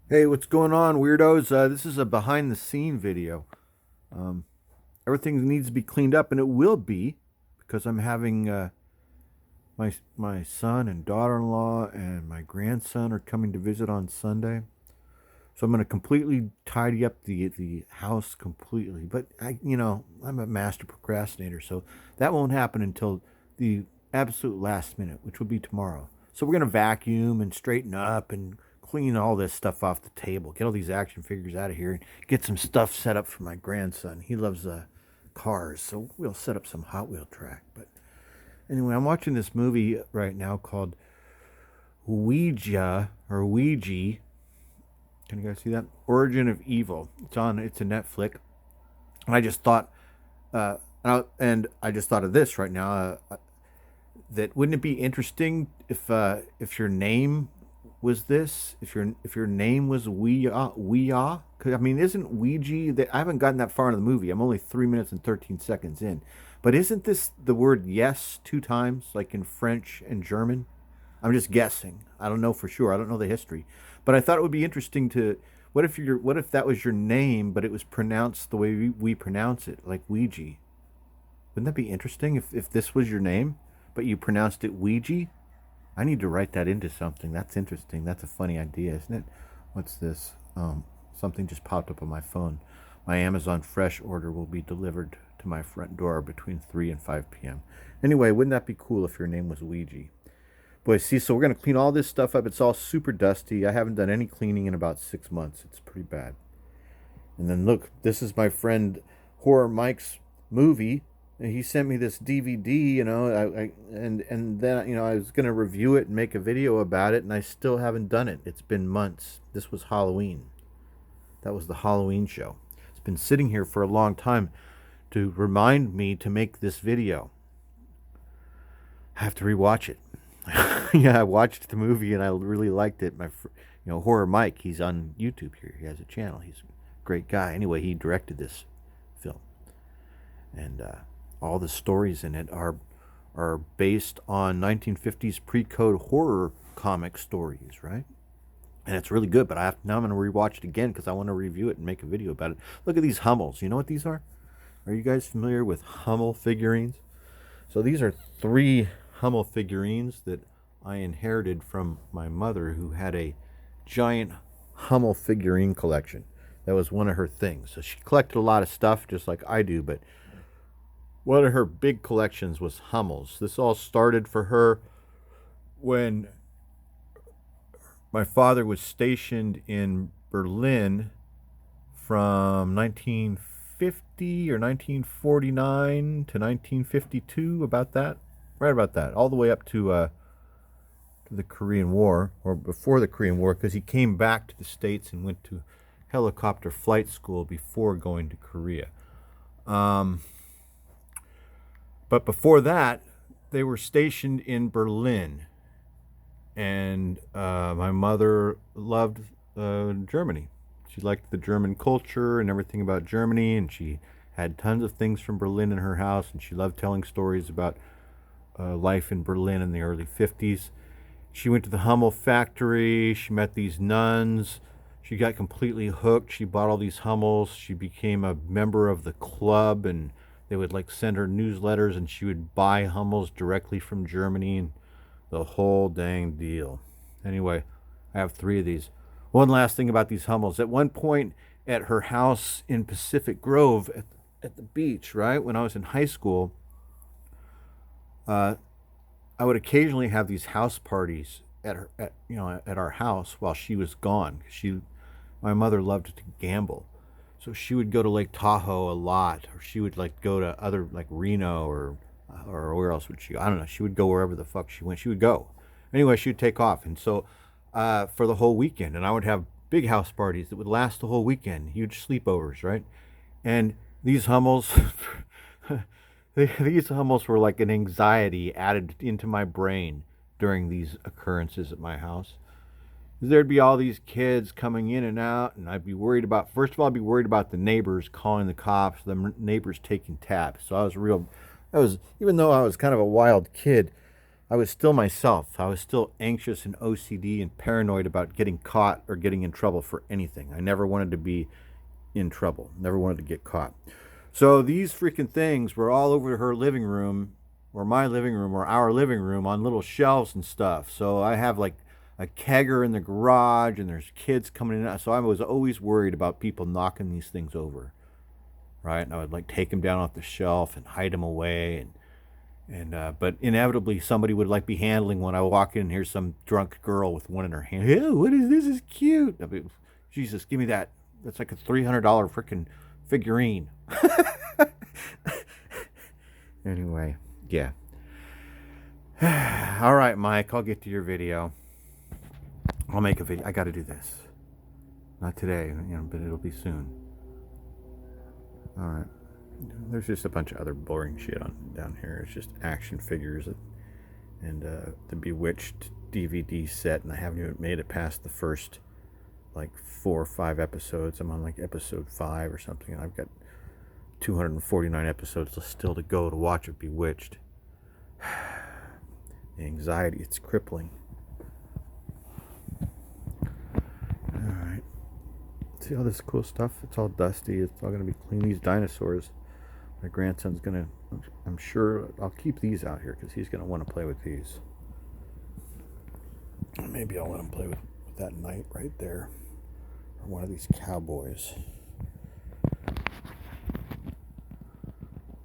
Hey, what's going on, weirdos? This is a behind the scene video. Um, Everything needs to be cleaned up, and it will be because I'm having my son and daughter-in-law and my grandson are coming to visit on Sunday. So I'm going to completely tidy up the house completely. But I'm a master procrastinator, so that won't happen until the absolute last minute, which will be tomorrow. So we're going to vacuum and straighten up and clean all this stuff off the table. Get all these action figures out of here and get some stuff set up for my grandson. He loves cars, so we'll set up some Hot Wheel track. But anyway, I'm watching this movie right now called Ouija or Ouija. Can you guys see that? Origin of Evil. It's a Netflix. And I just thought, and I just thought of this right now. That wouldn't it be interesting if your name was this? If your name was Ouija? 'Cause, I mean, isn't Ouija? I haven't gotten that far into the movie. I'm only 3 minutes and 13 seconds in. But isn't this the word yes two times, like in French and German? I'm just guessing. I don't know for sure. I don't know the history, but I thought it would be interesting to. What if that was your name, but it was pronounced the way we pronounce it, like Ouija? Wouldn't that be interesting if this was your name, but you pronounced it Ouija? I need to write that into something. That's interesting. That's a funny idea, isn't it? What's this? Something just popped up on my phone. My Amazon Fresh order will be delivered to my front door between 3 and 5 p.m. Anyway, wouldn't that be cool if your name was Ouija? Boy, see, so we're going to clean all this stuff up. It's all super dusty. I haven't done any cleaning in about 6 months. It's pretty bad. And then look, this is my friend Horror Mike's movie. And he sent me this DVD, and then I was gonna review it and make a video about it, and I still haven't done it. It's been months. This was Halloween. That was the Halloween show. It's been sitting here for a long time to remind me to make this video. I have to rewatch it. Yeah, I watched the movie and I really liked it. Horror Mike, he's on YouTube here. He has a channel. He's a great guy. Anyway, he directed this film, and all the stories in it are based on 1950s pre-code horror comic stories, right? And it's really good. But now I'm going to rewatch it again because I want to review it and make a video about it. Look at these Hummels. You know what these are? Are you guys familiar with Hummel figurines? So these are three Hummel figurines that I inherited from my mother, who had a giant Hummel figurine collection. That was one of her things. So she collected a lot of stuff just like I do, but one of her big collections was Hummels. This all started for her when my father was stationed in Berlin from 1950 or 1949 to 1952, about that, right about that, all the way up to the Korean War, or before the Korean War, because he came back to the States and went to helicopter flight school before going to Korea. Um, but before that, they were stationed in Berlin, and my mother loved Germany. She liked the German culture and everything about Germany, and she had tons of things from Berlin in her house, and she loved telling stories about life in Berlin in the early 50s. She went to the Hummel factory. She met these nuns. She got completely hooked. She bought all these Hummels. She became a member of the club, and they would like send her newsletters, and she would buy Hummels directly from Germany, and the whole dang deal. Anyway, I have three of these. One last thing about these Hummels. At one point at her house in Pacific Grove at the beach, right, when I was in high school, uh, I would occasionally have these house parties at our house while she was gone. My mother loved to gamble, so she would go to Lake Tahoe a lot, or she would like go to other like Reno or where else would she go? I don't know. She would go wherever the fuck she went. She would go. Anyway, she would take off, and so for the whole weekend, and I would have big house parties that would last the whole weekend, huge sleepovers, right? And these Hummels, these almost were like an anxiety added into my brain during these occurrences at my house. There'd be all these kids coming in and out, and I'd be worried about. First of all, I'd be worried about the neighbors calling the cops, the neighbors taking taps. So I was even though I was kind of a wild kid, I was still myself. I was still anxious and OCD and paranoid about getting caught or getting in trouble for anything. I never wanted to be in trouble. Never wanted to get caught. So these freaking things were all over her living room, or my living room, or our living room, on little shelves and stuff. So I have like a kegger in the garage, and there's kids coming in. So I was always worried about people knocking these things over, right? And I would like take them down off the shelf and hide them away, but inevitably somebody would like be handling one. I walk in and here's some drunk girl with one in her hand. Hey, what is this? Is cute. I mean, Jesus, give me that. That's like a $300 freaking figurine. Anyway, yeah. All right, Mike, I'll get to your video. I'll make a video. I got to do this. Not today, but it'll be soon. All right. There's just a bunch of other boring shit down here. It's just action figures and the Bewitched DVD set, and I haven't even made it past the first like 4 or 5 episodes. I'm on like episode 5 or something, and I've got 249 episodes still to go to watch of Bewitched. The anxiety, it's crippling. Alright. See all this cool stuff? It's all dusty. It's all going to be clean. These dinosaurs, my grandson's going to, I'm sure I'll keep these out here because he's going to want to play with these. Maybe I'll let him play with that knight right there. Or one of these cowboys.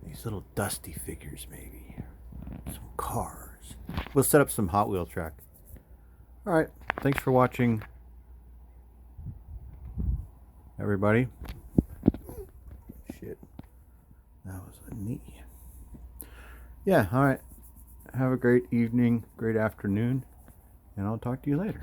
These little dusty figures, maybe. Some cars. We'll set up some Hot Wheel track. Alright, thanks for watching, everybody. Shit. That was a knee. Yeah, alright. Have a great evening, great afternoon, and I'll talk to you later.